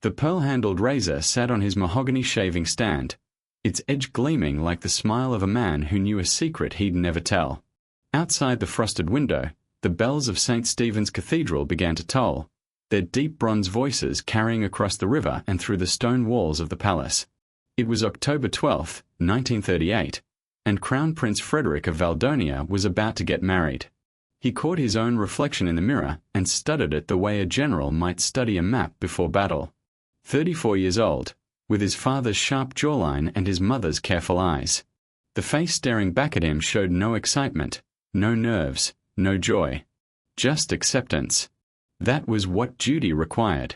The pearl-handled razor sat on his mahogany shaving stand, its edge gleaming like the smile of a man who knew a secret he'd never tell. Outside the frosted window, the bells of St. Stephen's Cathedral began to toll, their deep bronze voices carrying across the river and through the stone walls of the palace. It was October 12, 1938, and Crown Prince Frederick of Valdonia was about to get married. He caught his own reflection in the mirror and studied it the way a general might study a map before battle. 34 years old, with his father's sharp jawline and his mother's careful eyes. The face staring back at him showed no excitement, no nerves, no joy. Just acceptance. That was what duty required.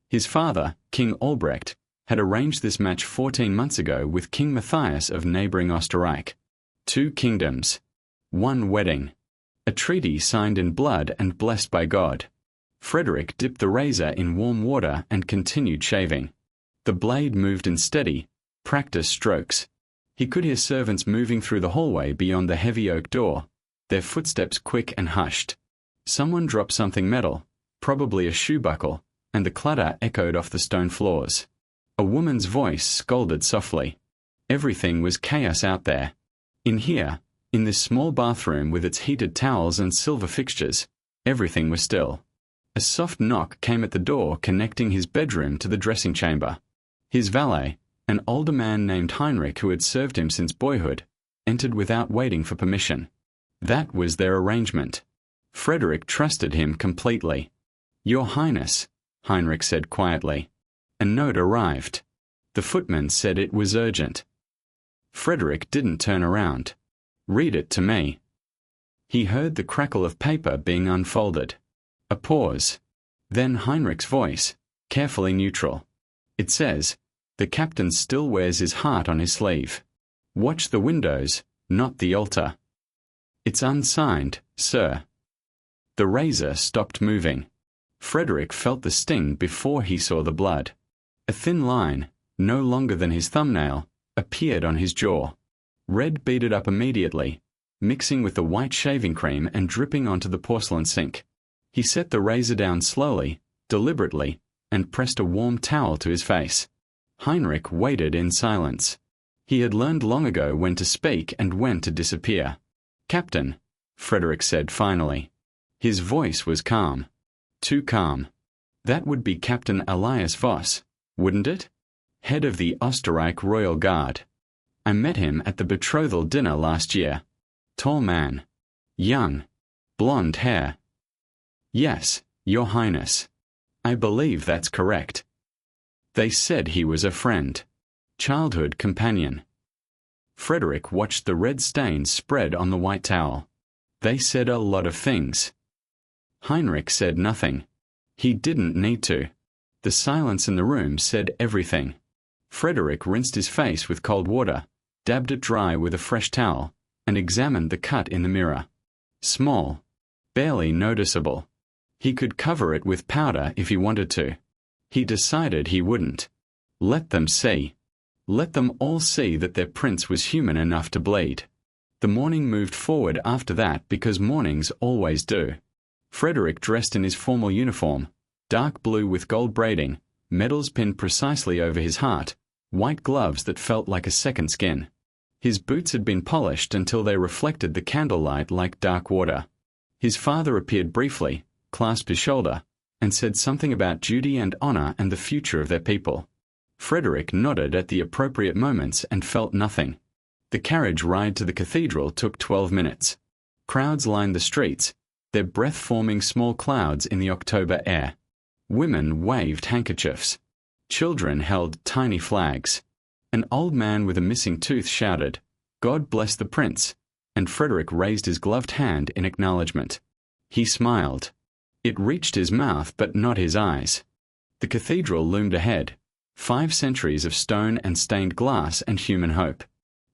His father, King Albrecht, had arranged this match 14 months ago with King Matthias of neighboring Austereich. 2 kingdoms. 1 wedding. A treaty signed in blood and blessed by God. Frederick dipped the razor in warm water and continued shaving. The blade moved in steady, practiced strokes. He could hear servants moving through the hallway beyond the heavy oak door, their footsteps quick and hushed. Someone dropped something metal, probably a shoe buckle, and the clatter echoed off the stone floors. A woman's voice scolded softly. Everything was chaos out there. In here, in this small bathroom with its heated towels and silver fixtures, everything was still. A soft knock came at the door connecting his bedroom to the dressing chamber. His valet, an older man named Heinrich who had served him since boyhood, entered without waiting for permission. That was their arrangement. Frederick trusted him completely. "Your Highness," Heinrich said quietly. A note arrived. The footman said it was urgent. Frederick didn't turn around. "Read it to me." He heard the crackle of paper being unfolded. A pause. Then Heinrich's voice, carefully neutral. It says, "The captain still wears his heart on his sleeve. Watch the windows, not the altar." "It's unsigned, sir." The razor stopped moving. Frederick felt the sting before he saw the blood. A thin line, no longer than his thumbnail, appeared on his jaw. Red beaded up immediately, mixing with the white shaving cream and dripping onto the porcelain sink. He set the razor down slowly, deliberately, and pressed a warm towel to his face. Heinrich waited in silence. He had learned long ago when to speak and when to disappear. "Captain," Frederick said finally. His voice was calm. Too calm. That would be Captain Elias Voss, wouldn't it? Head of the Austereich Royal Guard. I met him at the betrothal dinner last year. Tall man. Young. Blonde hair. "Yes, Your Highness. I believe that's correct." They said he was a friend. Childhood companion. Frederick watched the red stains spread on the white towel. They said a lot of things. Heinrich said nothing. He didn't need to. The silence in the room said everything. Frederick rinsed his face with cold water, dabbed it dry with a fresh towel, and examined the cut in the mirror. Small. Barely noticeable. He could cover it with powder if he wanted to. He decided he wouldn't. Let them see. Let them all see that their prince was human enough to bleed. The morning moved forward after that because mornings always do. Frederick dressed in his formal uniform, dark blue with gold braiding, medals pinned precisely over his heart, white gloves that felt like a second skin. His boots had been polished until they reflected the candlelight like dark water. His father appeared briefly, clasped his shoulder, and said something about duty and honor and the future of their people. Frederick nodded at the appropriate moments and felt nothing. The carriage ride to the cathedral took 12 minutes. Crowds lined the streets, their breath forming small clouds in the October air. Women waved handkerchiefs. Children held tiny flags. An old man with a missing tooth shouted, "God bless the prince," and Frederick raised his gloved hand in acknowledgement. He smiled. It reached his mouth but not his eyes. The cathedral loomed ahead, 5 centuries of stone and stained glass and human hope.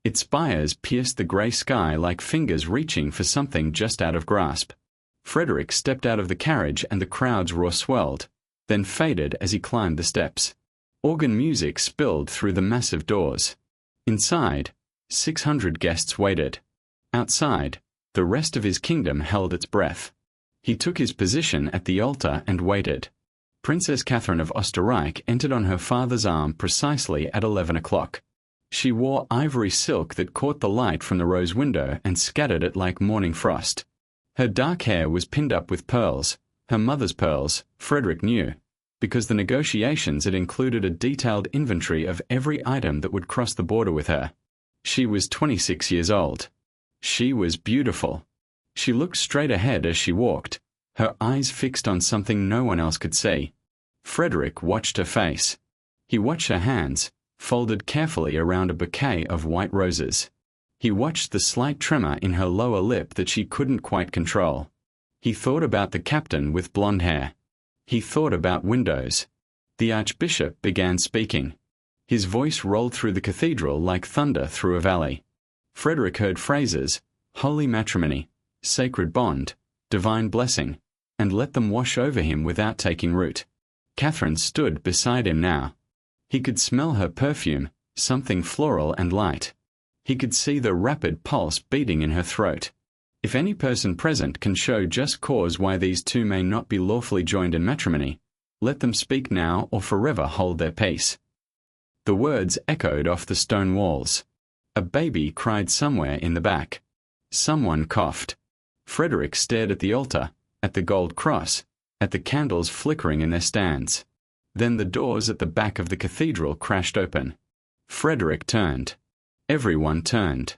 Its spires pierced the grey sky like fingers reaching for something just out of grasp. Frederick stepped out of the carriage and the crowd's roar swelled, then faded as he climbed the steps. Organ music spilled through the massive doors. Inside, 600 guests waited. Outside, the rest of his kingdom held its breath. He took his position at the altar and waited. Princess Catherine of Austereich entered on her father's arm precisely at 11 o'clock. She wore ivory silk that caught the light from the rose window and scattered it like morning frost. Her dark hair was pinned up with pearls, her mother's pearls, Frederick knew, because the negotiations had included a detailed inventory of every item that would cross the border with her. She was 26 years old. She was beautiful. She looked straight ahead as she walked, her eyes fixed on something no one else could see. Frederick watched her face. He watched her hands, folded carefully around a bouquet of white roses. He watched the slight tremor in her lower lip that she couldn't quite control. He thought about the captain with blonde hair. He thought about windows. The Archbishop began speaking. His voice rolled through the cathedral like thunder through a valley. Frederick heard phrases, holy matrimony, sacred bond, divine blessing, and let them wash over him without taking root. Catherine stood beside him now. He could smell her perfume, something floral and light. He could see the rapid pulse beating in her throat. If any person present can show just cause why these two may not be lawfully joined in matrimony, let them speak now or forever hold their peace. The words echoed off the stone walls. A baby cried somewhere in the back. Someone coughed. Frederick stared at the altar, at the gold cross, at the candles flickering in their stands. Then the doors at the back of the cathedral crashed open. Frederick turned. Everyone turned.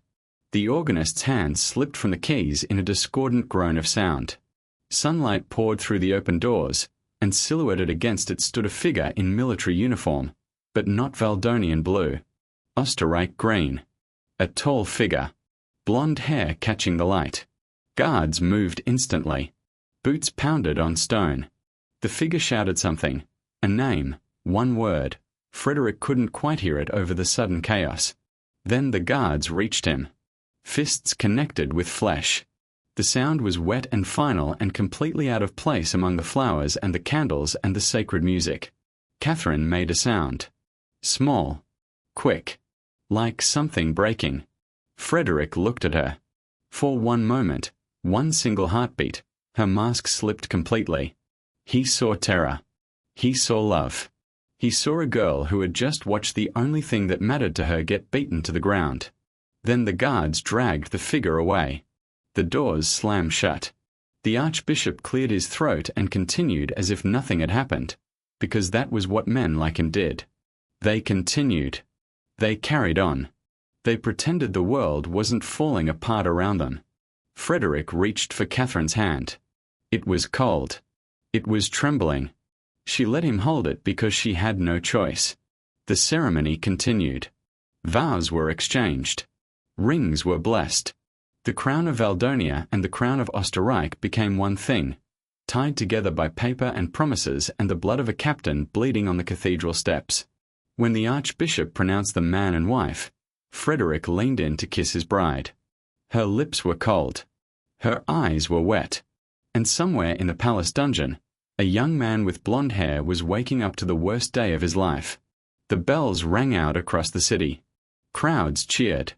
The organist's hand slipped from the keys in a discordant groan of sound. Sunlight poured through the open doors, and silhouetted against it stood a figure in military uniform, but not Valdonian blue. Austereich green. A tall figure. Blonde hair catching the light. Guards moved instantly. Boots pounded on stone. The figure shouted something. A name, one word. Frederick couldn't quite hear it over the sudden chaos. Then the guards reached him. Fists connected with flesh. The sound was wet and final and completely out of place among the flowers and the candles and the sacred music. Catherine made a sound. Small. Quick. Like something breaking. Frederick looked at her. For one moment, one single heartbeat, her mask slipped completely. He saw terror. He saw love. He saw a girl who had just watched the only thing that mattered to her get beaten to the ground. Then the guards dragged the figure away. The doors slammed shut. The Archbishop cleared his throat and continued as if nothing had happened, because that was what men like him did. They continued. They carried on. They pretended the world wasn't falling apart around them. Frederick reached for Catherine's hand. It was cold. It was trembling. She let him hold it because she had no choice. The ceremony continued. Vows were exchanged. Rings were blessed. The crown of Valdonia and the crown of Austereich became one thing, tied together by paper and promises and the blood of a captain bleeding on the cathedral steps. When the Archbishop pronounced them man and wife, Frederick leaned in to kiss his bride. Her lips were cold. Her eyes were wet. And somewhere in the palace dungeon, a young man with blonde hair was waking up to the worst day of his life. The bells rang out across the city. Crowds cheered.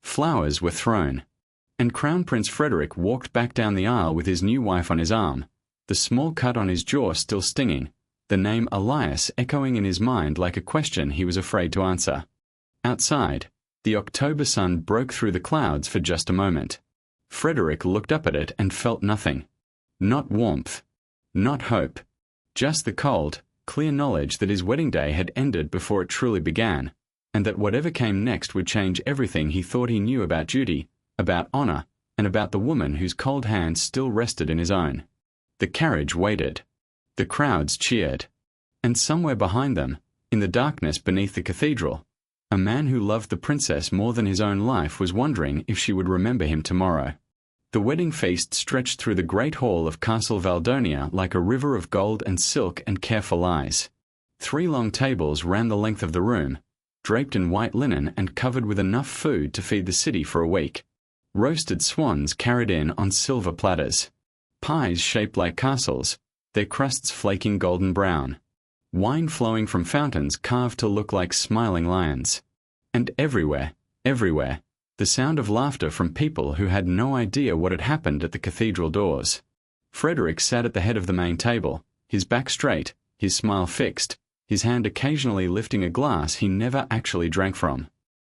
Flowers were thrown. And Crown Prince Frederick walked back down the aisle with his new wife on his arm, the small cut on his jaw still stinging, the name Elias echoing in his mind like a question he was afraid to answer. Outside, the October sun broke through the clouds for just a moment. Frederick looked up at it and felt nothing. Not warmth. Not hope. Just the cold, clear knowledge that his wedding day had ended before it truly began, and that whatever came next would change everything he thought he knew about duty, about honor, and about the woman whose cold hand still rested in his own. The carriage waited. The crowds cheered. And somewhere behind them, in the darkness beneath the cathedral, a man who loved the princess more than his own life was wondering if she would remember him tomorrow. The wedding feast stretched through the great hall of Castle Valdonia like a river of gold and silk and careful eyes. 3 long tables ran the length of the room, draped in white linen and covered with enough food to feed the city for a week. Roasted swans carried in on silver platters. Pies shaped like castles, their crusts flaking golden brown. Wine flowing from fountains carved to look like smiling lions. And everywhere, the sound of laughter from people who had no idea what had happened at the cathedral doors. Frederick sat at the head of the main table, his back straight, his smile fixed, his hand occasionally lifting a glass he never actually drank from.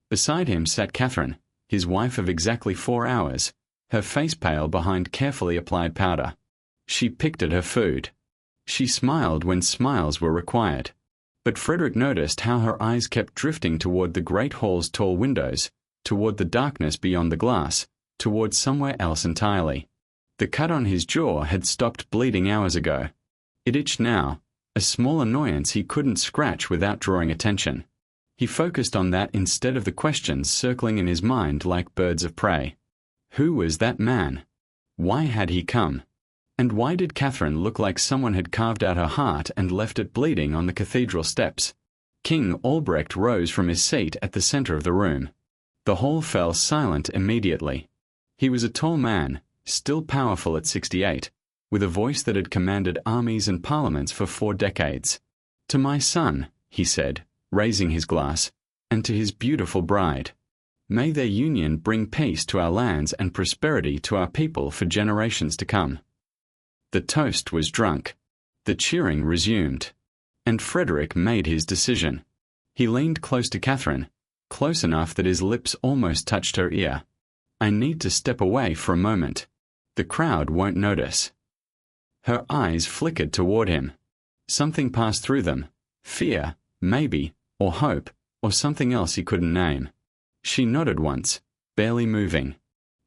Beside him sat Catherine, his wife of exactly 4 hours, her face pale behind carefully applied powder. She picked at her food. She smiled when smiles were required. But Frederick noticed how her eyes kept drifting toward the great hall's tall windows, toward the darkness beyond the glass, toward somewhere else entirely. The cut on his jaw had stopped bleeding hours ago. It itched now, a small annoyance he couldn't scratch without drawing attention. He focused on that instead of the questions circling in his mind like birds of prey. Who was that man? Why had he come? And why did Catherine look like someone had carved out her heart and left it bleeding on the cathedral steps? King Albrecht rose from his seat at the center of the room. The hall fell silent immediately. He was a tall man, still powerful at 68, with a voice that had commanded armies and parliaments for 4 decades. "To my son," he said, raising his glass, "and to his beautiful bride. May their union bring peace to our lands and prosperity to our people for generations to come." The toast was drunk. The cheering resumed. And Frederick made his decision. He leaned close to Catherine, close enough that his lips almost touched her ear. "I need to step away for a moment. The crowd won't notice." Her eyes flickered toward him. Something passed through them. Fear, maybe, or hope, or something else he couldn't name. She nodded once, barely moving.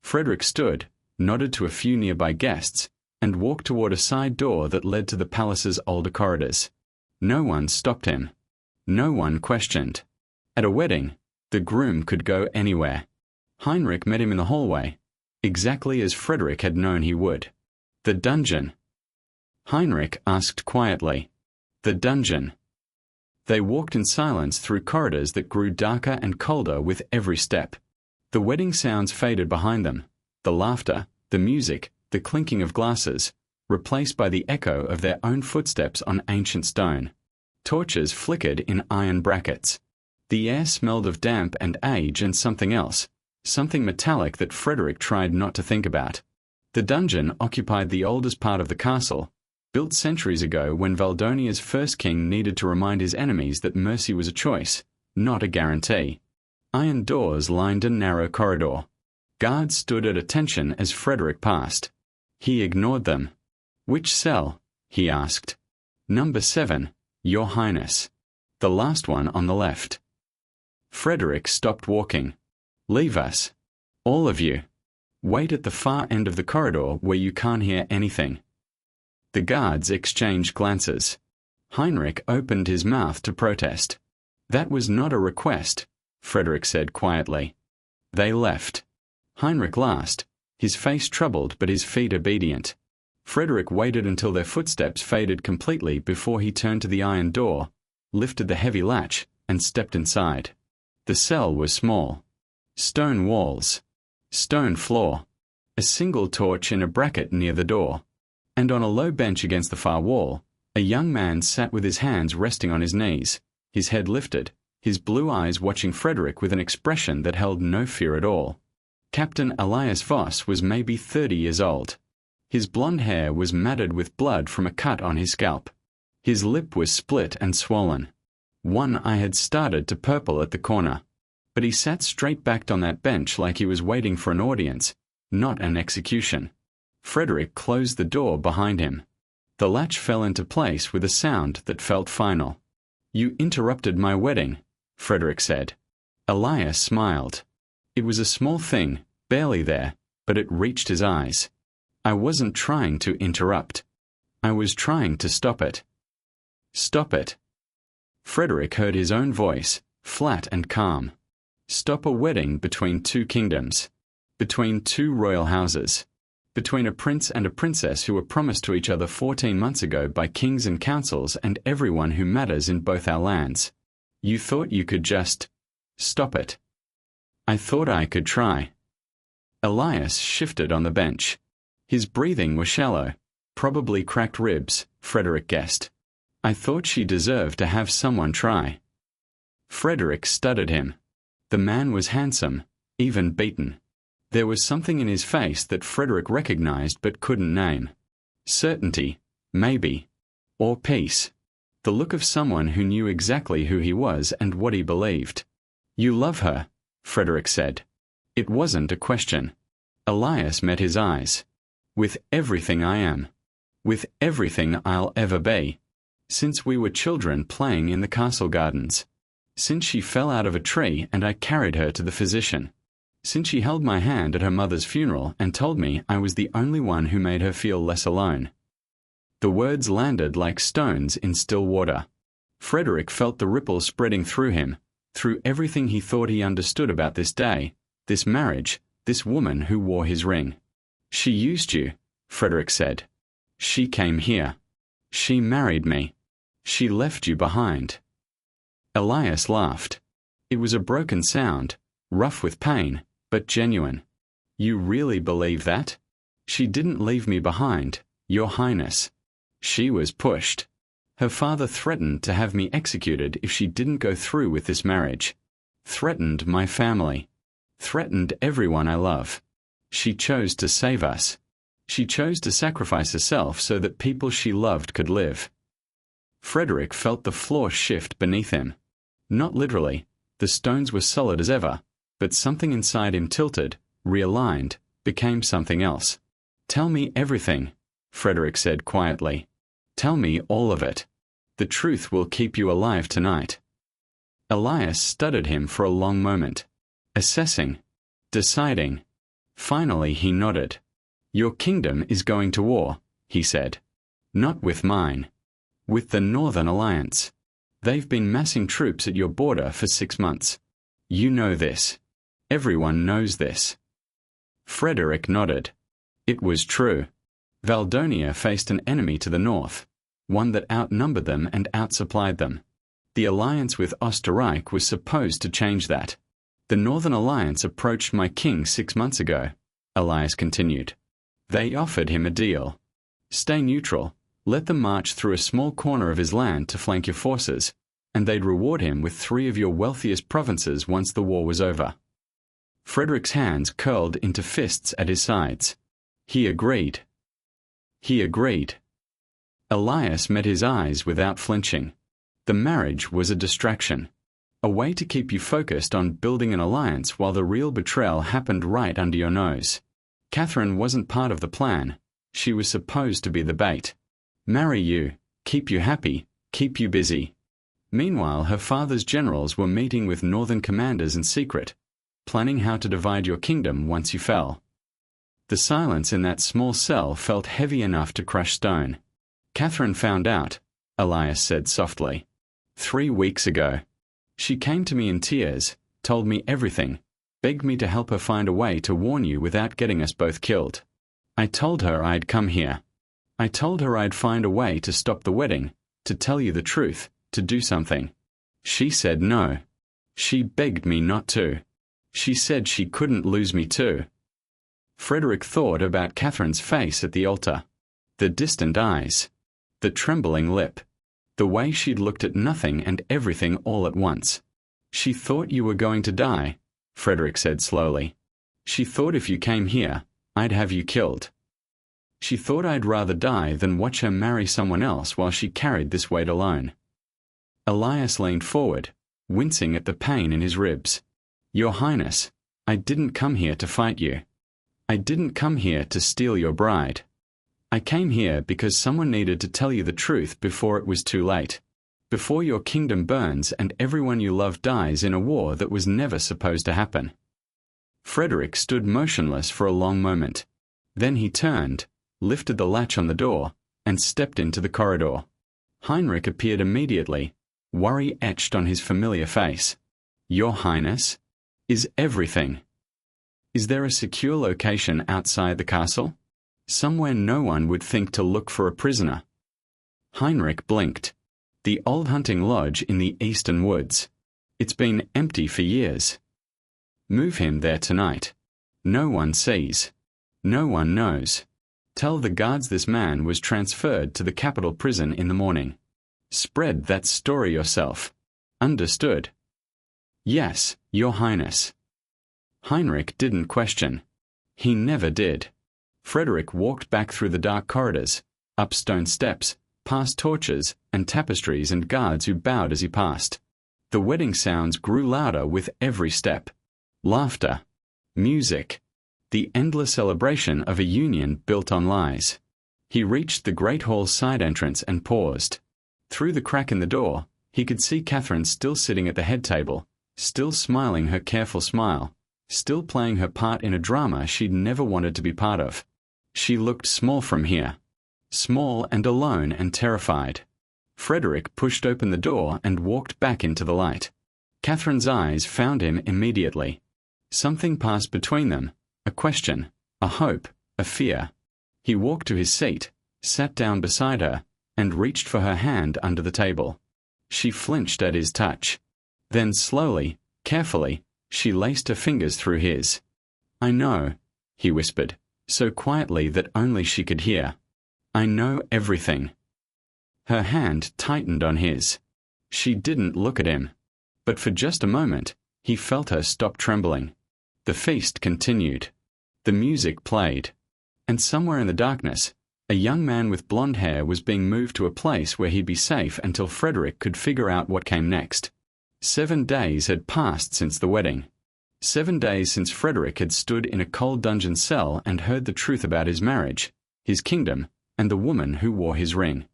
Frederick stood, nodded to a few nearby guests, and walked toward a side door that led to the palace's older corridors. No one stopped him. No one questioned. At a wedding, the groom could go anywhere. Heinrich met him in the hallway, exactly as Frederick had known he would. "The dungeon?" Heinrich asked quietly. "The dungeon." They walked in silence through corridors that grew darker and colder with every step. The wedding sounds faded behind them, the laughter, the music, the clinking of glasses, replaced by the echo of their own footsteps on ancient stone. Torches flickered in iron brackets. The air smelled of damp and age and something else, something metallic that Frederick tried not to think about. The dungeon occupied the oldest part of the castle, built centuries ago when Valdonia's first king needed to remind his enemies that mercy was a choice, not a guarantee. Iron doors lined a narrow corridor. Guards stood at attention as Frederick passed. He ignored them. "Which cell?" he asked. "Number 7, Your Highness. The last one on the left." Frederick stopped walking. "Leave us. All of you. Wait at the far end of the corridor where you can't hear anything." The guards exchanged glances. Heinrich opened his mouth to protest. "That was not a request," Frederick said quietly. They left. Heinrich last, his face troubled but his feet obedient. Frederick waited until their footsteps faded completely before he turned to the iron door, lifted the heavy latch, and stepped inside. The cell was small. Stone walls. Stone floor. A single torch in a bracket near the door. And on a low bench against the far wall, a young man sat with his hands resting on his knees, his head lifted, his blue eyes watching Frederick with an expression that held no fear at all. Captain Elias Voss was maybe 30 years old. His blonde hair was matted with blood from a cut on his scalp. His lip was split and swollen. One eye had started to purple at the corner. But he sat straight-backed on that bench like he was waiting for an audience, not an execution. Frederick closed the door behind him. The latch fell into place with a sound that felt final. "You interrupted my wedding," Frederick said. Elias smiled. It was a small thing, barely there, but it reached his eyes. "I wasn't trying to interrupt. I was trying to stop it." "Stop it." Frederick heard his own voice, flat and calm. Stop a wedding between 2 kingdoms. Between 2 royal houses. Between a prince and a princess who were promised to each other 14 months ago by kings and councils and everyone who matters in both our lands. You thought you could just stop it. "I thought I could try." Elias shifted on the bench. His breathing was shallow, probably cracked ribs, Frederick guessed. "I thought she deserved to have someone try." Frederick studied him. The man was handsome, even beaten. There was something in his face that Frederick recognized but couldn't name. Certainty, maybe. Or peace. the look of someone who knew exactly who he was and what he believed. "You love her," Frederick said. It wasn't a question. Elias met his eyes. "With everything I am. With everything I'll ever be. Since we were children playing in the castle gardens. Since she fell out of a tree and I carried her to the physician. Since she held my hand at her mother's funeral and told me I was the only one who made her feel less alone." The words landed like stones in still water. Frederick felt the ripples spreading through him, through everything he thought he understood about this day, this marriage, this woman who wore his ring. "She used you," Frederick said. "She came here. She married me. She left you behind." Elias laughed. It was a broken sound, rough with pain, but genuine. "You really believe that? She didn't leave me behind, Your Highness. She was pushed. Her father threatened to have me executed if she didn't go through with this marriage. Threatened my family. Threatened everyone I love. She chose to save us. She chose to sacrifice herself so that people she loved could live." Frederick felt the floor shift beneath him. Not literally, the stones were solid as ever, but something inside him tilted, realigned, became something else. "Tell me everything," Frederick said quietly. "Tell me all of it. The truth will keep you alive tonight." Elias studied him for a long moment, assessing, deciding. Finally he nodded. "Your kingdom is going to war," he said. "Not with mine. With the Northern Alliance. They've been massing troops at your border for 6 months. You know this. Everyone knows this." Frederick nodded. It was true. Valdonia faced an enemy to the north, one that outnumbered them and outsupplied them. The alliance with Austereich was supposed to change that. "The Northern Alliance approached my king 6 months ago," Elias continued. "They offered him a deal. Stay neutral, let them march through a small corner of his land to flank your forces, and they'd reward him with 3 of your wealthiest provinces once the war was over." Frederick's hands curled into fists at his sides. He agreed. He agreed. Elias met his eyes without flinching. The marriage was a distraction. A way to keep you focused on building an alliance while the real betrayal happened right under your nose. Catherine wasn't part of the plan. She was supposed to be the bait. Marry you, keep you happy, keep you busy. Meanwhile, her father's generals were meeting with northern commanders in secret, planning how to divide your kingdom once you fell. The silence in that small cell felt heavy enough to crush stone. "Catherine found out," Elias said softly. 3 weeks ago. She came to me in tears, told me everything, begged me to help her find a way to warn you without getting us both killed. I told her I'd come here. I told her I'd find a way to stop the wedding, to tell you the truth, to do something. She said no. She begged me not to. She said she couldn't lose me too." Frederick thought about Catherine's face at the altar. The distant eyes. The trembling lip. The way she'd looked at nothing and everything all at once. "She thought you were going to die," Frederick said slowly. "She thought if you came here, I'd have you killed. She thought I'd rather die than watch her marry someone else while she carried this weight alone." Elias leaned forward, wincing at the pain in his ribs. "Your Highness, I didn't come here to fight you. I didn't come here to steal your bride. I came here because someone needed to tell you the truth before it was too late. Before your kingdom burns and everyone you love dies in a war that was never supposed to happen." Frederick stood motionless for a long moment. Then he turned, lifted the latch on the door, and stepped into the corridor. Heinrich appeared immediately, worry etched on his familiar face. "Your Highness? Is everything? Is there a secure location outside the castle? Somewhere no one would think to look for a prisoner?" Heinrich blinked. "The old hunting lodge in the eastern woods. It's been empty for years. Move him there tonight. No one sees. No one knows. Tell the guards this man was transferred to the capital prison in the morning. Spread that story yourself. Understood?" "Yes, Your Highness." Heinrich didn't question. He never did. Frederick walked back through the dark corridors, up stone steps, past torches, and tapestries and guards who bowed as he passed. The wedding sounds grew louder with every step. Laughter. Music. The endless celebration of a union built on lies. He reached the great hall's side entrance and paused. Through the crack in the door, he could see Catherine still sitting at the head table, still smiling her careful smile, still playing her part in a drama she'd never wanted to be part of. She looked small from here. Small and alone and terrified. Frederick pushed open the door and walked back into the light. Catherine's eyes found him immediately. Something passed between them, a question, a hope, a fear. He walked to his seat, sat down beside her, and reached for her hand under the table. She flinched at his touch. Then slowly, carefully, she laced her fingers through his. "I know," he whispered, so quietly that only she could hear. "I know everything." Her hand tightened on his. She didn't look at him. But for just a moment, he felt her stop trembling. The feast continued. The music played. And somewhere in the darkness, a young man with blonde hair was being moved to a place where he'd be safe until Frederick could figure out what came next. 7 days had passed since the wedding. 7 days since Frederick had stood in a cold dungeon cell and heard the truth about his marriage, his kingdom, and the woman who wore his ring.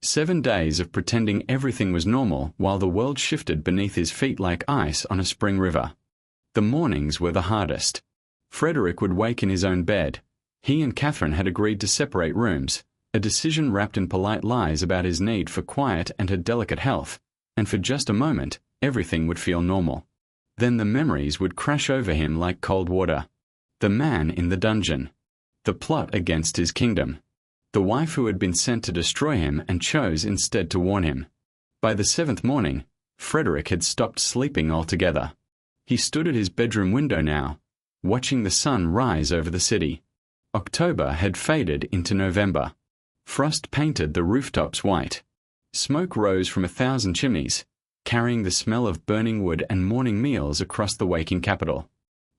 7 days of pretending everything was normal while the world shifted beneath his feet like ice on a spring river. The mornings were the hardest. Frederick would wake in his own bed. He and Catherine had agreed to separate rooms, a decision wrapped in polite lies about his need for quiet and her delicate health, and for just a moment, everything would feel normal. Then the memories would crash over him like cold water. The man in the dungeon. The plot against his kingdom. The wife who had been sent to destroy him and chose instead to warn him. By the 7th morning, Frederick had stopped sleeping altogether. He stood at his bedroom window now, watching the sun rise over the city. October had faded into November. Frost painted the rooftops white. Smoke rose from 1,000 chimneys, carrying the smell of burning wood and morning meals across the waking capital.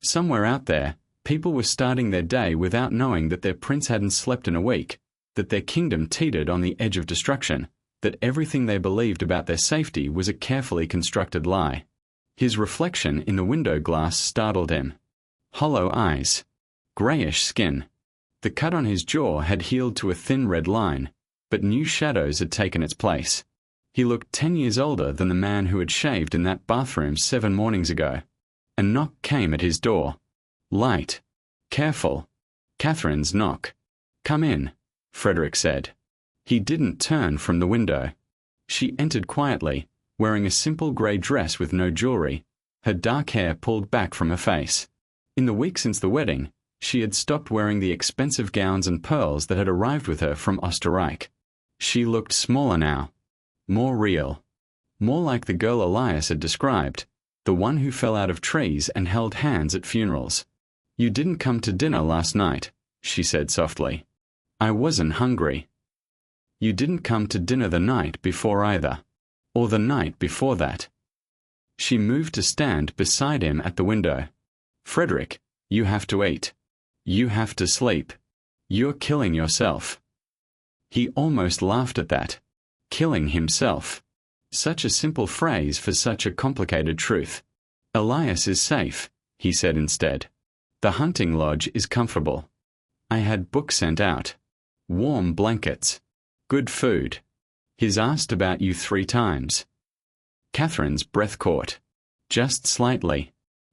Somewhere out there, people were starting their day without knowing that their prince hadn't slept in a week, that their kingdom teetered on the edge of destruction, that everything they believed about their safety was a carefully constructed lie. His reflection in the window glass startled him. Hollow eyes. Grayish skin. The cut on his jaw had healed to a thin red line, but new shadows had taken its place. He looked 10 years older than the man who had shaved in that bathroom 7 mornings ago. A knock came at his door. Light. Careful. Catherine's knock. "Come in," Frederick said. He didn't turn from the window. She entered quietly, wearing a simple grey dress with no jewelry, her dark hair pulled back from her face. In the week since the wedding, she had stopped wearing the expensive gowns and pearls that had arrived with her from Austereich. She looked smaller now, more real, more like the girl Elias had described, the one who fell out of trees and held hands at funerals. "You didn't come to dinner last night," she said softly. "I wasn't hungry." "You didn't come to dinner the night before either, or the night before that." She moved to stand beside him at the window. "Frederick, you have to eat. You have to sleep. You're killing yourself." He almost laughed at that. Killing himself. Such a simple phrase for such a complicated truth. "Elias is safe," he said instead. "The hunting lodge is comfortable. I had books sent out. Warm blankets. Good food. He's asked about you 3 times. Catherine's breath caught. Just slightly.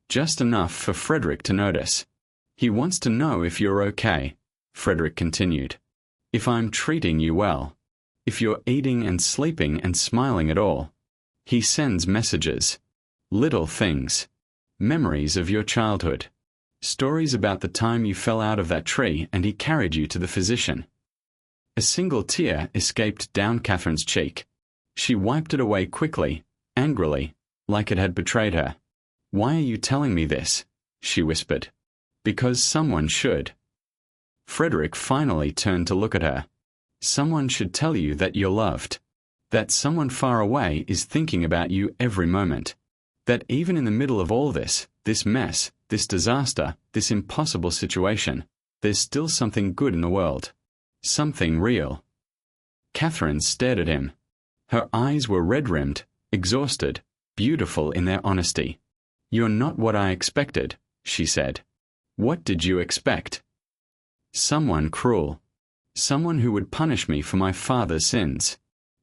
Just enough for Frederick to notice. "He wants to know if you're okay," Frederick continued. "If I'm treating you well. If you're eating and sleeping and smiling at all. He sends messages. Little things. Memories of your childhood. Stories about the time you fell out of that tree and he carried you to the physician." A single tear escaped down Catherine's cheek. She wiped it away quickly, angrily, like it had betrayed her. "Why are you telling me this?" she whispered. "Because someone should." Frederick finally turned to look at her. "Someone should tell you that you're loved. That someone far away is thinking about you every moment. That even in the middle of all this mess, this disaster, this impossible situation, there's still something good in the world. Something real." Catherine stared at him. Her eyes were red-rimmed, exhausted, beautiful in their honesty. "You're not what I expected," she said. "What did you expect?" "Someone cruel. Someone who would punish me for my father's sins.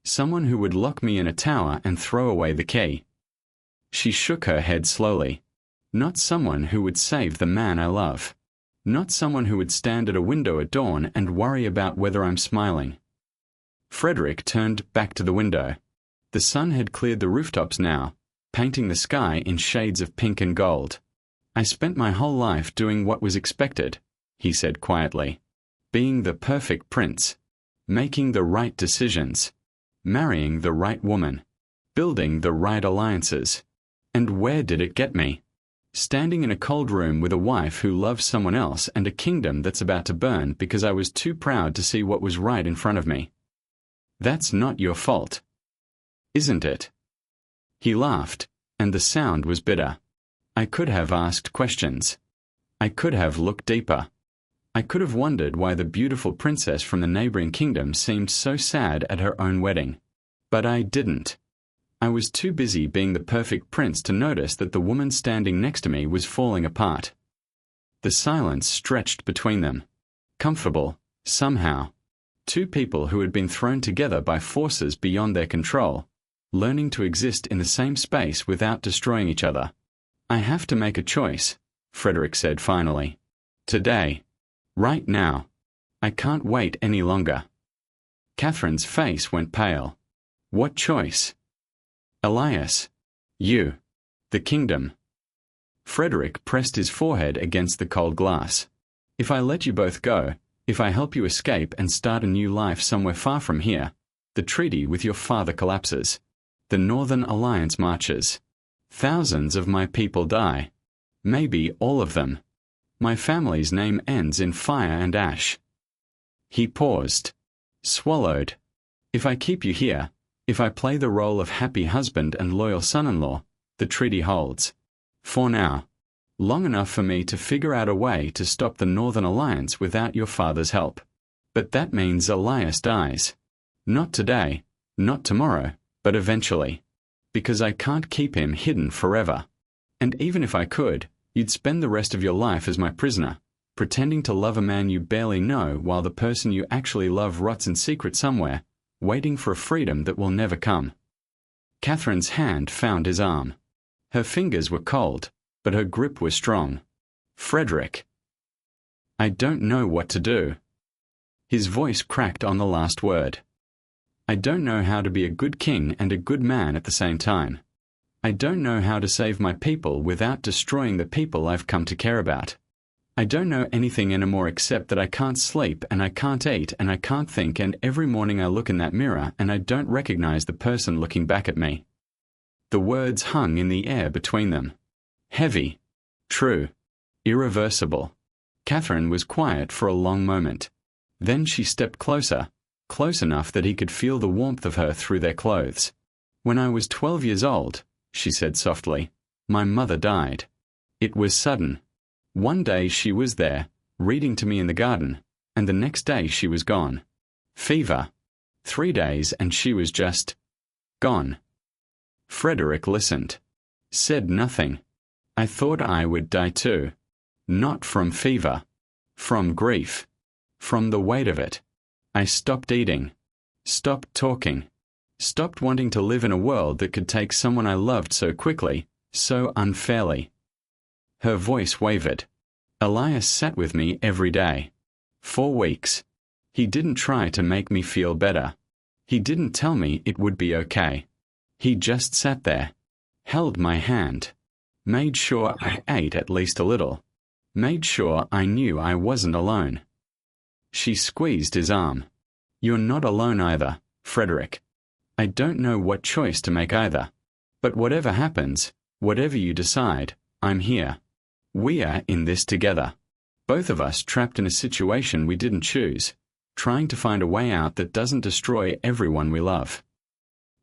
Someone who would lock me in a tower and throw away the key." She shook her head slowly. "Not someone who would save the man I love. Not someone who would stand at a window at dawn and worry about whether I'm smiling." Frederick turned back to the window. The sun had cleared the rooftops now, painting the sky in shades of pink and gold. "I spent my whole life doing what was expected," he said quietly. "Being the perfect prince. Making the right decisions. Marrying the right woman. Building the right alliances. And where did it get me? Standing in a cold room with a wife who loves someone else and a kingdom that's about to burn because I was too proud to see what was right in front of me. That's not your fault. Isn't it?" He laughed, and the sound was bitter. "I could have asked questions. I could have looked deeper. I could have wondered why the beautiful princess from the neighboring kingdom seemed so sad at her own wedding. But I didn't. I was too busy being the perfect prince to notice that the woman standing next to me was falling apart." The silence stretched between them. Comfortable, somehow. Two people who had been thrown together by forces beyond their control, learning to exist in the same space without destroying each other. "I have to make a choice," Frederick said finally. "Today. Right now. I can't wait any longer." Catherine's face went pale. "What choice?" "Elias. You. The kingdom." Frederick pressed his forehead against the cold glass. "If I let you both go, if I help you escape and start a new life somewhere far from here, the treaty with your father collapses. The Northern Alliance marches. Thousands of my people die. Maybe all of them. My family's name ends in fire and ash." He paused. Swallowed. "If I keep you here, if I play the role of happy husband and loyal son-in-law, the treaty holds. For now. Long enough for me to figure out a way to stop the Northern Alliance without your father's help. But that means Elias dies. Not today, not tomorrow, but eventually. Because I can't keep him hidden forever. And even if I could, you'd spend the rest of your life as my prisoner, pretending to love a man you barely know while the person you actually love rots in secret somewhere, waiting for a freedom that will never come." Catherine's hand found his arm. Her fingers were cold, but her grip was strong. "Frederick. I don't know what to do." His voice cracked on the last word. "I don't know how to be a good king and a good man at the same time. I don't know how to save my people without destroying the people I've come to care about. I don't know anything anymore except that I can't sleep and I can't eat and I can't think, and every morning I look in that mirror and I don't recognize the person looking back at me." The words hung in the air between them. Heavy. True. Irreversible. Catherine was quiet for a long moment. Then she stepped closer, close enough that he could feel the warmth of her through their clothes. "When I was 12 years old," she said softly, "my mother died. It was sudden. One day she was there, reading to me in the garden, and the next day she was gone. Fever. 3 days and she was just gone." Frederick listened. Said nothing. "I thought I would die too. Not from fever. From grief. From the weight of it. I stopped eating. Stopped talking. Stopped wanting to live in a world that could take someone I loved so quickly, so unfairly." Her voice wavered. "Elias sat with me every day. 4 weeks. He didn't try to make me feel better. He didn't tell me it would be okay. He just sat there. Held my hand. Made sure I ate at least a little. Made sure I knew I wasn't alone." She squeezed his arm. "You're not alone either, Frederick. I don't know what choice to make either. But whatever happens, whatever you decide, I'm here. We are in this together. Both of us trapped in a situation we didn't choose, trying to find a way out that doesn't destroy everyone we love."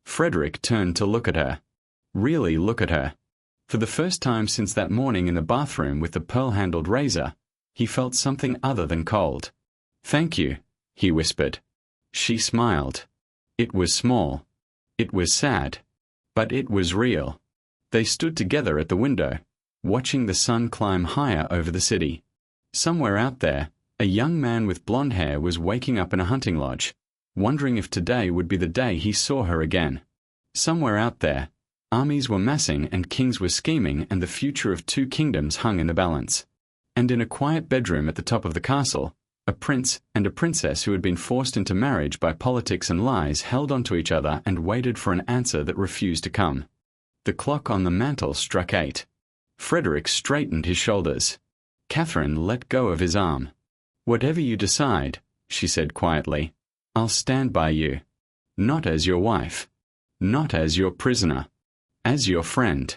Frederick turned to look at her. Really look at her. For the first time since that morning in the bathroom with the pearl-handled razor, he felt something other than cold. "Thank you," he whispered. She smiled. It was small. It was sad. But it was real. They stood together at the window, watching the sun climb higher over the city. Somewhere out there, a young man with blonde hair was waking up in a hunting lodge, wondering if today would be the day he saw her again. Somewhere out there, armies were massing and kings were scheming, and the future of two kingdoms hung in the balance. And in a quiet bedroom at the top of the castle, a prince and a princess who had been forced into marriage by politics and lies held onto each other and waited for an answer that refused to come. The clock on the mantel struck 8. Frederick straightened his shoulders. Catherine let go of his arm. "Whatever you decide," she said quietly, "I'll stand by you. Not as your wife. Not as your prisoner. As your friend.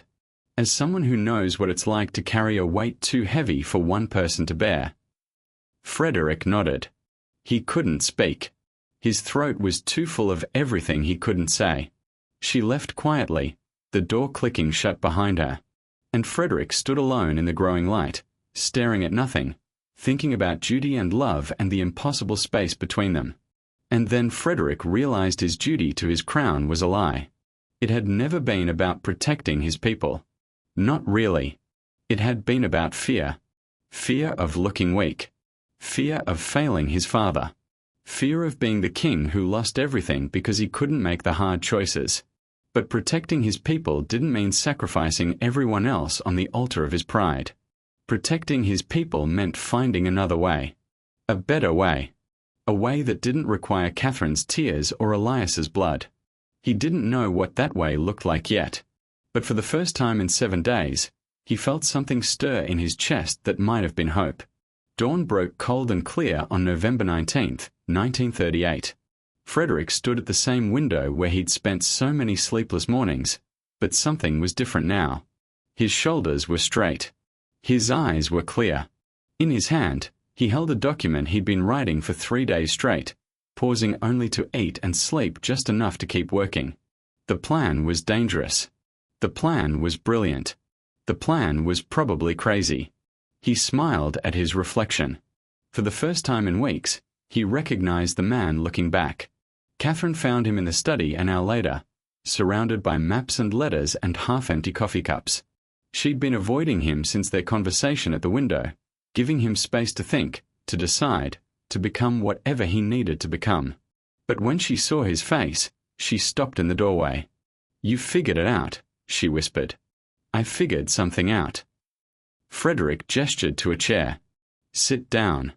As someone who knows what it's like to carry a weight too heavy for one person to bear." Frederick nodded. He couldn't speak. His throat was too full of everything he couldn't say. She left quietly, the door clicking shut behind her. And Frederick stood alone in the growing light, staring at nothing, thinking about duty and love and the impossible space between them. And then Frederick realized his duty to his crown was a lie. It had never been about protecting his people. Not really. It had been about fear. Fear of looking weak. Fear of failing his father. Fear of being the king who lost everything because he couldn't make the hard choices. But protecting his people didn't mean sacrificing everyone else on the altar of his pride. Protecting his people meant finding another way. A better way. A way that didn't require Catherine's tears or Elias's blood. He didn't know what that way looked like yet. But for the first time in 7 days, he felt something stir in his chest that might have been hope. Dawn broke cold and clear on November 19th, 1938. Frederick stood at the same window where he'd spent so many sleepless mornings, but something was different now. His shoulders were straight. His eyes were clear. In his hand, he held a document he'd been writing for 3 days straight, pausing only to eat and sleep just enough to keep working. The plan was dangerous. The plan was brilliant. The plan was probably crazy. He smiled at his reflection. For the first time in weeks, he recognized the man looking back. Catherine found him in the study an hour later, surrounded by maps and letters and half-empty coffee cups. She'd been avoiding him since their conversation at the window, giving him space to think, to decide, to become whatever he needed to become. But when she saw his face, she stopped in the doorway. "You figured it out," she whispered. "I figured something out." Frederick gestured to a chair. "Sit down.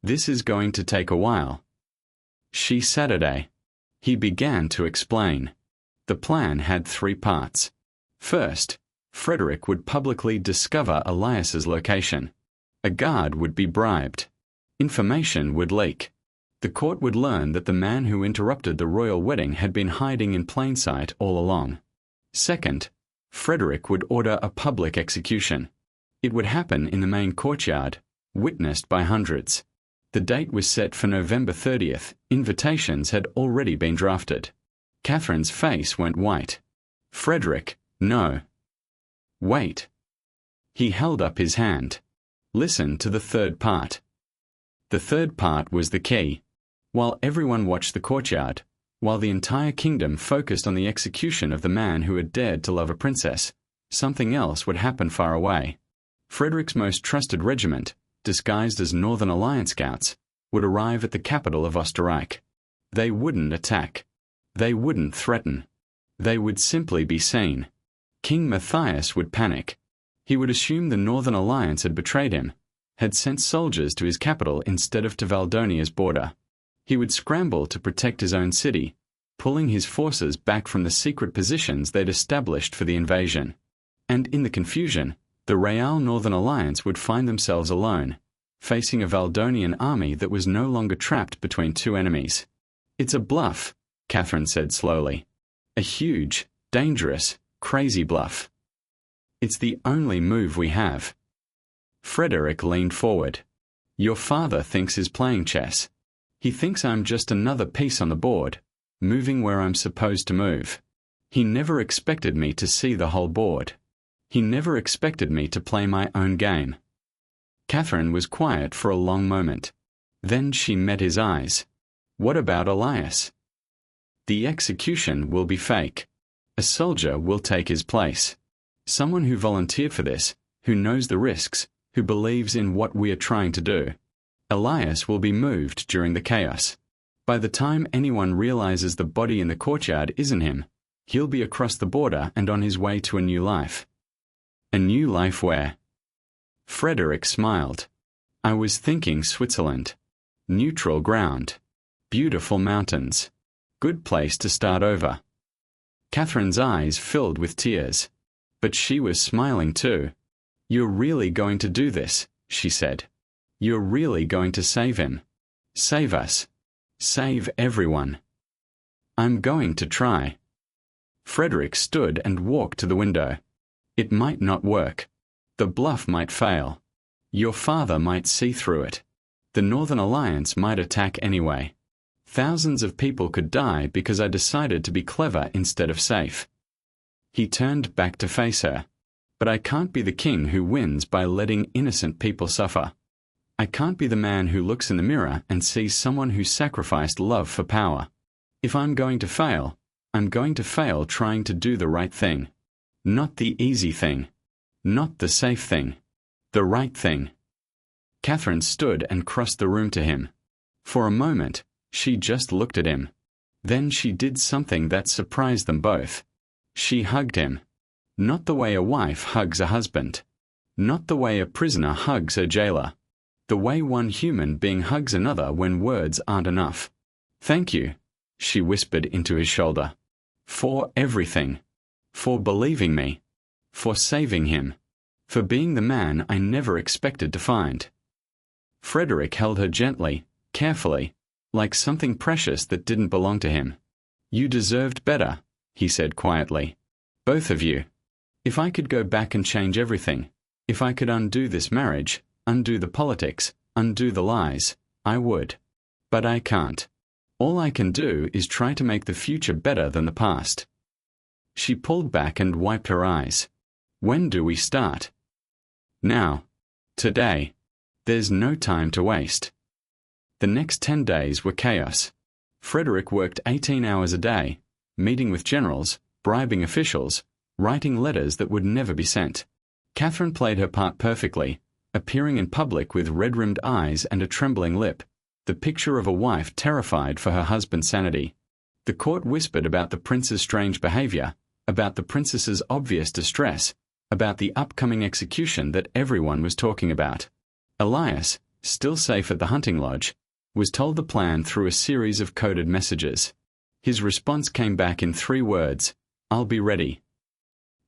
This is going to take a while." She Saturday. He began to explain. The plan had 3 parts. First, Frederick would publicly discover Elias's location. A guard would be bribed. Information would leak. The court would learn that the man who interrupted the royal wedding had been hiding in plain sight all along. Second, Frederick would order a public execution. It would happen in the main courtyard, witnessed by hundreds. The date was set for November 30th. Invitations had already been drafted. Catherine's face went white. "Frederick, no." "Wait." He held up his hand. "Listen to the third part." The third part was the key. While everyone watched the courtyard, while the entire kingdom focused on the execution of the man who had dared to love a princess, something else would happen far away. Frederick's most trusted regiment, disguised as Northern Alliance scouts, would arrive at the capital of Austereich. They wouldn't attack. They wouldn't threaten. They would simply be seen. King Matthias would panic. He would assume the Northern Alliance had betrayed him, had sent soldiers to his capital instead of to Valdonia's border. He would scramble to protect his own city, pulling his forces back from the secret positions they'd established for the invasion. And in the confusion, the Real Northern Alliance would find themselves alone, facing a Valdonian army that was no longer trapped between 2 enemies. "It's a bluff," Catherine said slowly. "A huge, dangerous, crazy bluff. It's the only move we have." Frederick leaned forward. "Your father thinks he's playing chess. He thinks I'm just another piece on the board, moving where I'm supposed to move. He never expected me to see the whole board. He never expected me to play my own game." Catherine was quiet for a long moment. Then she met his eyes. "What about Elias?" The execution will be fake. A soldier will take his place. Someone who volunteered for this, who knows the risks, who believes in what we are trying to do. Elias will be moved during the chaos. By the time anyone realizes the body in the courtyard isn't him, he'll be across the border and on his way to a new life. A new life where? Frederick smiled. I was thinking Switzerland. Neutral ground. Beautiful mountains. Good place to start over. Catherine's eyes filled with tears. But she was smiling too. You're really going to do this, she said. You're really going to save him. Save us. Save everyone. I'm going to try. Frederick stood and walked to the window. It might not work. The bluff might fail. Your father might see through it. The Northern Alliance might attack anyway. Thousands of people could die because I decided to be clever instead of safe. He turned back to face her. But I can't be the king who wins by letting innocent people suffer. I can't be the man who looks in the mirror and sees someone who sacrificed love for power. If I'm going to fail, I'm going to fail trying to do the right thing. Not the easy thing. Not the safe thing. The right thing. Catherine stood and crossed the room to him. For a moment, she just looked at him. Then she did something that surprised them both. She hugged him. Not the way a wife hugs a husband. Not the way a prisoner hugs a jailer. The way one human being hugs another when words aren't enough. Thank you, she whispered into his shoulder. For everything. For believing me. For saving him. For being the man I never expected to find. Frederick held her gently, carefully, like something precious that didn't belong to him. You deserved better, he said quietly. Both of you. If I could go back and change everything, if I could undo this marriage, undo the politics, undo the lies, I would. But I can't. All I can do is try to make the future better than the past. She pulled back and wiped her eyes. When do we start? Now. Today. There's no time to waste. The next 10 days were chaos. Frederick worked 18 hours a day, meeting with generals, bribing officials, writing letters that would never be sent. Catherine played her part perfectly, appearing in public with red-rimmed eyes and a trembling lip, the picture of a wife terrified for her husband's sanity. The court whispered about the prince's strange behavior, about the princess's obvious distress, about the upcoming execution that everyone was talking about. Elias, still safe at the hunting lodge, was told the plan through a series of coded messages. His response came back in 3 words, I'll be ready.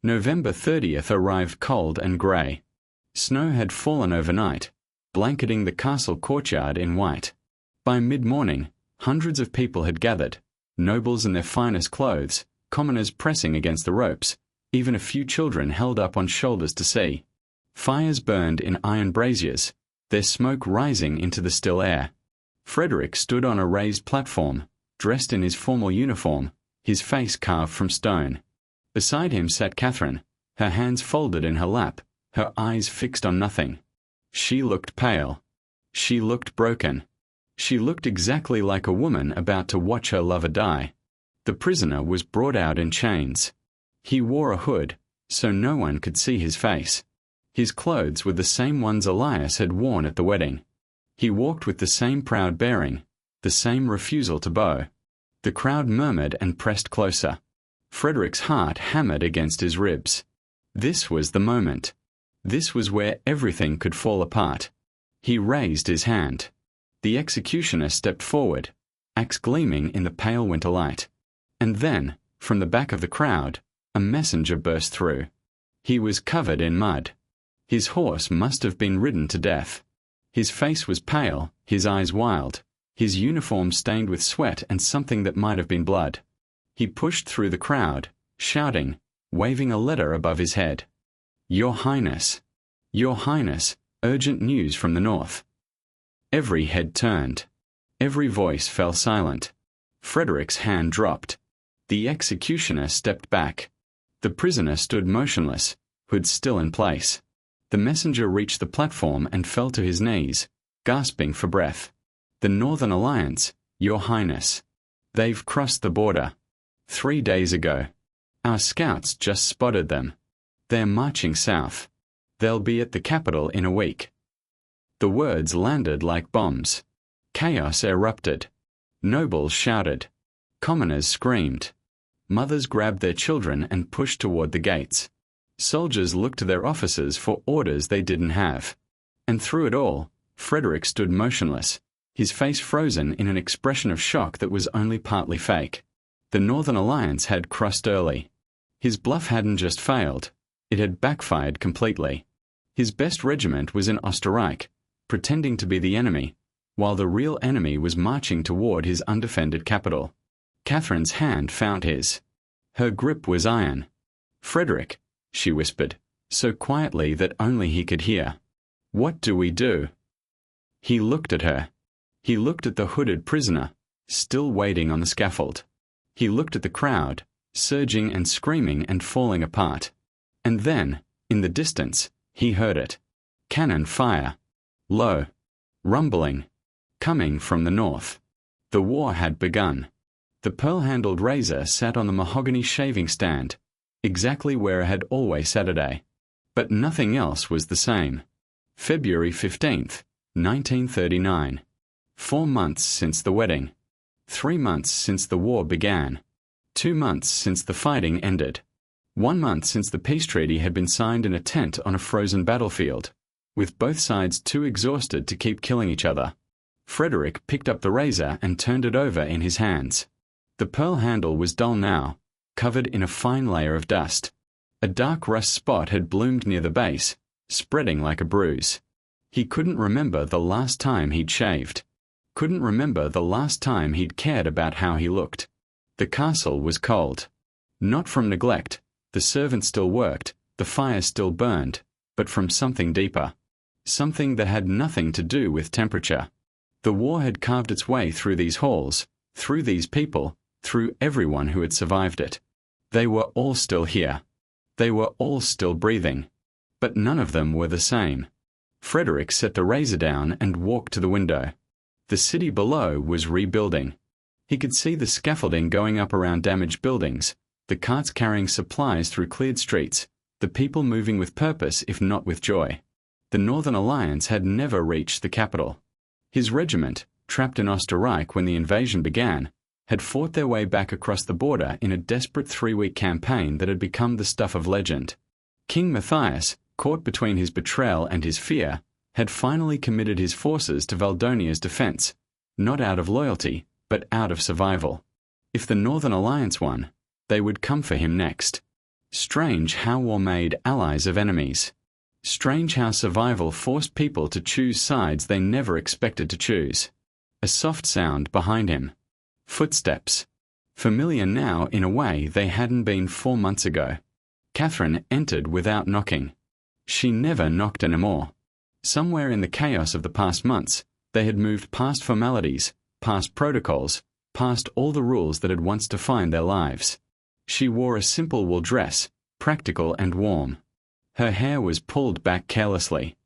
November 30th arrived cold and grey. Snow had fallen overnight, blanketing the castle courtyard in white. By mid-morning, hundreds of people had gathered, nobles in their finest clothes, commoners pressing against the ropes, even a few children held up on shoulders to see. Fires burned in iron braziers, their smoke rising into the still air. Frederick stood on a raised platform, dressed in his formal uniform, his face carved from stone. Beside him sat Catherine, her hands folded in her lap, her eyes fixed on nothing. She looked pale. She looked broken. She looked exactly like a woman about to watch her lover die. The prisoner was brought out in chains. He wore a hood, so no one could see his face. His clothes were the same ones Elias had worn at the wedding. He walked with the same proud bearing, the same refusal to bow. The crowd murmured and pressed closer. Frederick's heart hammered against his ribs. This was the moment. This was where everything could fall apart. He raised his hand. The executioner stepped forward, axe gleaming in the pale winter light. And then, from the back of the crowd, a messenger burst through. He was covered in mud. His horse must have been ridden to death. His face was pale, his eyes wild, his uniform stained with sweat and something that might have been blood. He pushed through the crowd, shouting, waving a letter above his head. Your Highness! Your Highness! Urgent news from the north. Every head turned. Every voice fell silent. Frederick's hand dropped. The executioner stepped back. The prisoner stood motionless, hood still in place. The messenger reached the platform and fell to his knees, gasping for breath. The Northern Alliance, Your Highness. They've crossed the border. 3 days ago. Our scouts just spotted them. They're marching south. They'll be at the capital in a week. The words landed like bombs. Chaos erupted. Nobles shouted. Commoners screamed. Mothers grabbed their children and pushed toward the gates. Soldiers looked to their officers for orders they didn't have. And through it all, Frederick stood motionless, his face frozen in an expression of shock that was only partly fake. The Northern Alliance had crossed early. His bluff hadn't just failed, it had backfired completely. His best regiment was in Austereich, pretending to be the enemy, while the real enemy was marching toward his undefended capital. Catherine's hand found his. Her grip was iron. "Frederick," she whispered, so quietly that only he could hear. "What do we do?" He looked at her. He looked at the hooded prisoner, still waiting on the scaffold. He looked at the crowd, surging and screaming and falling apart. And then, in the distance, he heard it. Cannon fire. Low. Rumbling. Coming from the north. The war had begun. The pearl-handled razor sat on the mahogany shaving stand, exactly where it had always Saturday. But nothing else was the same. February 15th, 1939. 4 months since the wedding. 3 months since the war began. 2 months since the fighting ended. 1 month since the peace treaty had been signed in a tent on a frozen battlefield, with both sides too exhausted to keep killing each other. Frederick picked up the razor and turned it over in his hands. The pearl handle was dull now, covered in a fine layer of dust. A dark rust spot had bloomed near the base, spreading like a bruise. He couldn't remember the last time he'd shaved. Couldn't remember the last time he'd cared about how he looked. The castle was cold. Not from neglect, the servants still worked, the fire still burned, but from something deeper. Something that had nothing to do with temperature. The war had carved its way through these halls, through these people, through everyone who had survived it. They were all still here. They were all still breathing. But none of them were the same. Frederick set the razor down and walked to the window. The city below was rebuilding. He could see the scaffolding going up around damaged buildings, the carts carrying supplies through cleared streets, the people moving with purpose if not with joy. The Northern Alliance had never reached the capital. His regiment, trapped in Austereich when the invasion began, had fought their way back across the border in a desperate 3-week campaign that had become the stuff of legend. King Matthias, caught between his betrayal and his fear, had finally committed his forces to Valdonia's defense, not out of loyalty, but out of survival. If the Northern Alliance won, they would come for him next. Strange how war made allies of enemies. Strange how survival forced people to choose sides they never expected to choose. A soft sound behind him. Footsteps. Familiar now in a way they hadn't been 4 months ago. Catherine entered without knocking. She never knocked anymore. Somewhere in the chaos of the past months, they had moved past formalities, past protocols, past all the rules that had once defined their lives. She wore a simple wool dress, practical and warm. Her hair was pulled back carelessly.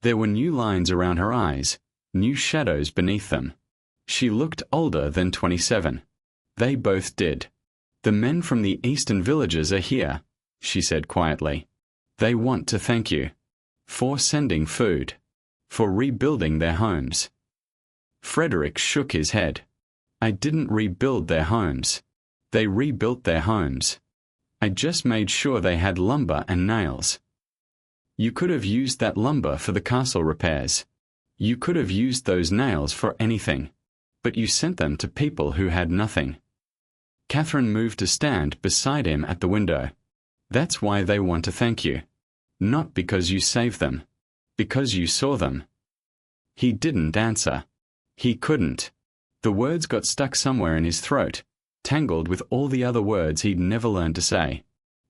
There were new lines around her eyes, new shadows beneath them. She looked older than 27. They both did. "The men from the eastern villages are here," she said quietly. "They want to thank you. For sending food. For rebuilding their homes." Frederick shook his head. "I didn't rebuild their homes. They rebuilt their homes. I just made sure they had lumber and nails." "You could have used that lumber for the castle repairs. You could have used those nails for anything. But you sent them to people who had nothing." Catherine moved to stand beside him at the window. "That's why they want to thank you. Not because you saved them. Because you saw them." He didn't answer. He couldn't. The words got stuck somewhere in his throat, tangled with all the other words he'd never learned to say.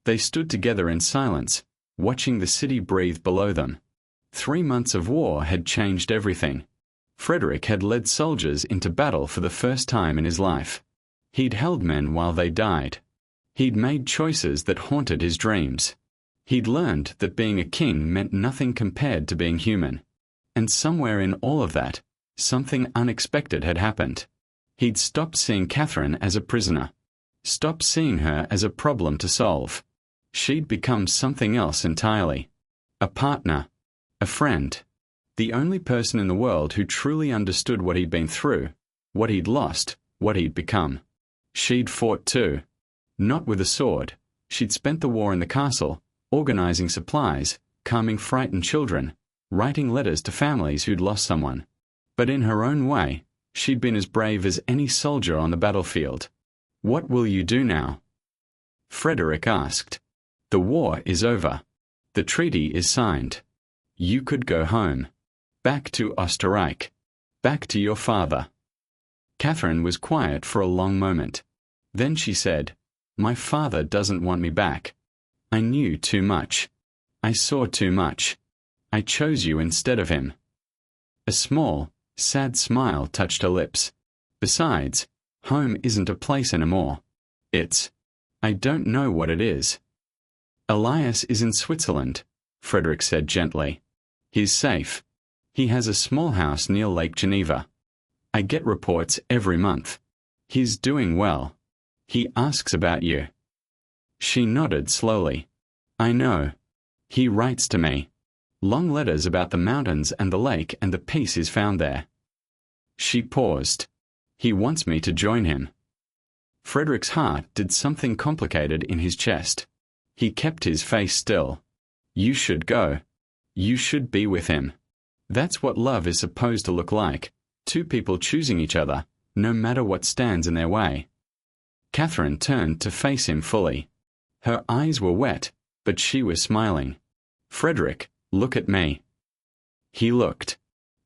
They stood together in silence, watching the city breathe below them. 3 months of war had changed everything. Frederick had led soldiers into battle for the first time in his life. He'd held men while they died. He'd made choices that haunted his dreams. He'd learned that being a king meant nothing compared to being human. And somewhere in all of that, something unexpected had happened. He'd stopped seeing Catherine as a prisoner, stopped seeing her as a problem to solve. She'd become something else entirely. A partner, a friend, the only person in the world who truly understood what he'd been through, what he'd lost, what he'd become. She'd fought too. Not with a sword. She'd spent the war in the castle, organizing supplies, calming frightened children, writing letters to families who'd lost someone. But in her own way, she'd been as brave as any soldier on the battlefield. "What will you do now?" Frederick asked. "The war is over. The treaty is signed. You could go home. Back to Austereich. Back to your father." Catherine was quiet for a long moment. Then she said, "My father doesn't want me back. I knew too much. I saw too much. I chose you instead of him." A small, sad smile touched her lips. "Besides, home isn't a place anymore. I don't know what it is." "Elias is in Switzerland," Frederick said gently. "He's safe. He has a small house near Lake Geneva. I get reports every month. He's doing well. He asks about you." She nodded slowly. "I know. He writes to me. Long letters about the mountains and the lake and the peace is found there." She paused. "He wants me to join him." Frederick's heart did something complicated in his chest. He kept his face still. "You should go. You should be with him. That's what love is supposed to look like. Two people choosing each other, no matter what stands in their way." Catherine turned to face him fully. Her eyes were wet, but she was smiling. "Frederick, look at me." He looked.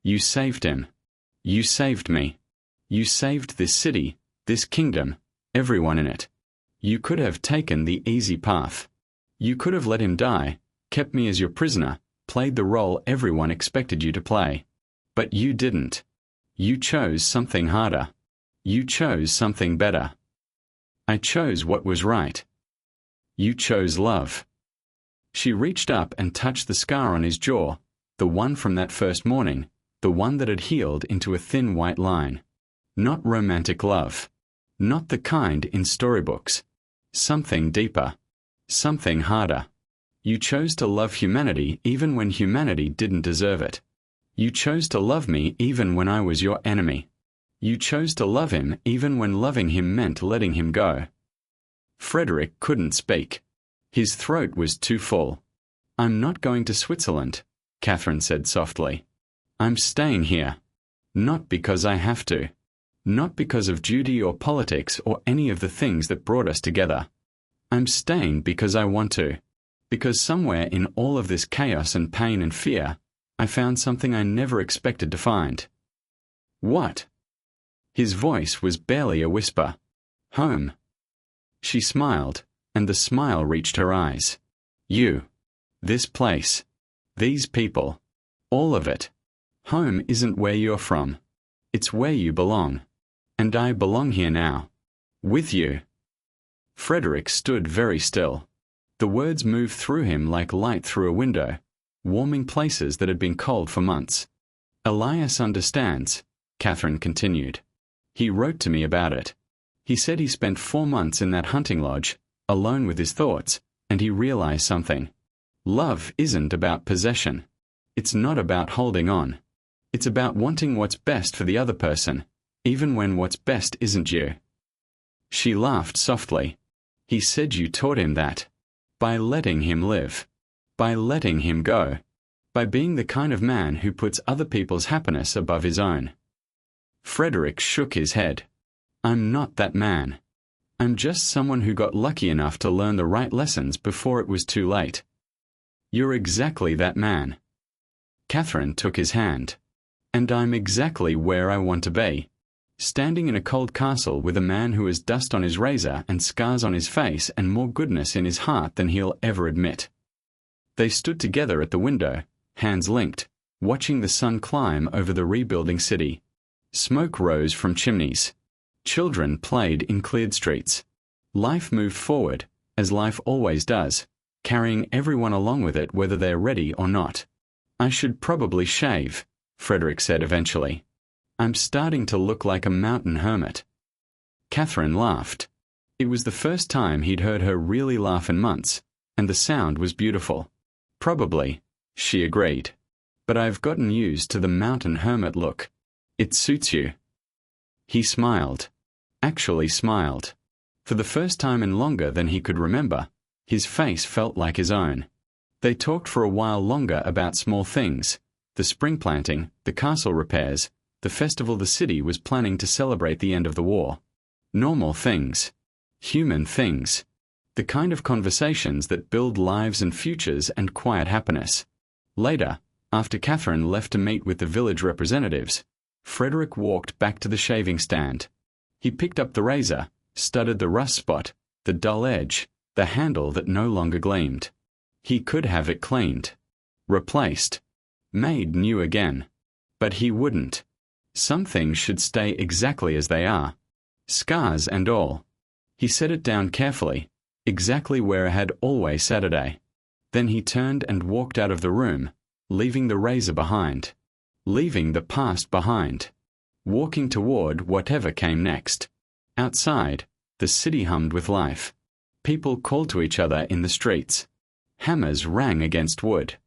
"You saved him. You saved me. You saved this city, this kingdom, everyone in it. You could have taken the easy path. You could have let him die, kept me as your prisoner, played the role everyone expected you to play. But you didn't. You chose something harder. You chose something better. I chose what was right. You chose love." She reached up and touched the scar on his jaw, the one from that first morning, the one that had healed into a thin white line. Not romantic love. Not the kind in storybooks. Something deeper. Something harder. You chose to love humanity even when humanity didn't deserve it. You chose to love me even when I was your enemy. You chose to love him even when loving him meant letting him go. Frederick couldn't speak. His throat was too full. "I'm not going to Switzerland," Catherine said softly. "I'm staying here. Not because I have to. Not because of duty or politics or any of the things that brought us together. I'm staying because I want to. Because somewhere in all of this chaos and pain and fear, I found something I never expected to find." "What?" His voice was barely a whisper. "Home." She smiled, and the smile reached her eyes. "You. This place. These people. All of it. Home isn't where you're from. It's where you belong. And I belong here now. With you." Frederick stood very still. The words moved through him like light through a window, warming places that had been cold for months. "Elias understands," Catherine continued. "He wrote to me about it. He said he spent 4 months in that hunting lodge, alone with his thoughts, and he realized something. Love isn't about possession. It's not about holding on. It's about wanting what's best for the other person, even when what's best isn't you." She laughed softly. "He said you taught him that. By letting him live. By letting him go. By being the kind of man who puts other people's happiness above his own." Frederick shook his head. "I'm not that man. I'm just someone who got lucky enough to learn the right lessons before it was too late." "You're exactly that man." Catherine took his hand. "And I'm exactly where I want to be. Standing in a cold castle with a man who has dust on his razor and scars on his face and more goodness in his heart than he'll ever admit." They stood together at the window, hands linked, watching the sun climb over the rebuilding city. Smoke rose from chimneys. Children played in cleared streets. Life moved forward, as life always does, carrying everyone along with it whether they're ready or not. "I should probably shave," Frederick said eventually. I'm starting to look like a mountain hermit." Catherine laughed. It was the first time he'd heard her really laugh in months, and the sound was beautiful. "Probably," she agreed. "But I've gotten used to the mountain hermit look. It suits you." He smiled. Actually smiled. For the first time in longer than he could remember, his face felt like his own. They talked for a while longer about small things: the spring planting, the castle repairs, the festival the city was planning to celebrate the end of the war. Normal things. Human things. The kind of conversations that build lives and futures and quiet happiness. Later, after Catherine left to meet with the village representatives, Frederick walked back to the shaving stand. He picked up the razor, studied the rust spot, the dull edge, the handle that no longer gleamed. He could have it cleaned, replaced, made new again. But he wouldn't. Some things should stay exactly as they are. Scars and all. He set it down carefully, exactly where it had always Saturday. Then he turned and walked out of the room, leaving the razor behind. Leaving the past behind. Walking toward whatever came next. Outside, the city hummed with life. People called to each other in the streets. Hammers rang against wood.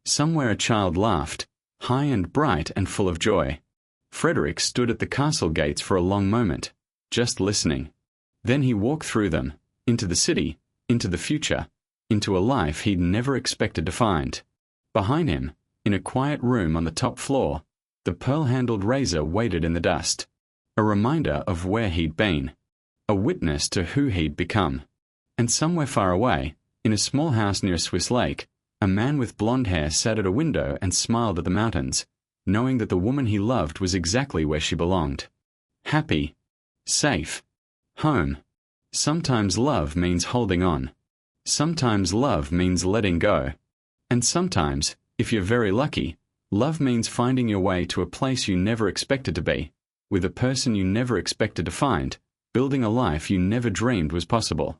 Somewhere a child laughed, high and bright and full of joy. Frederick stood at the castle gates for a long moment, just listening. Then he walked through them, into the city, into the future, into a life he'd never expected to find. Behind him, in a quiet room on the top floor, the pearl-handled razor waited in the dust. A reminder of where he'd been. A witness to who he'd become. And somewhere far away, in a small house near a Swiss lake, a man with blonde hair sat at a window and smiled at the mountains, knowing that the woman he loved was exactly where she belonged. Happy. Safe. Home. Sometimes love means holding on. Sometimes love means letting go. And sometimes, if you're very lucky, love means finding your way to a place you never expected to be, with a person you never expected to find, building a life you never dreamed was possible.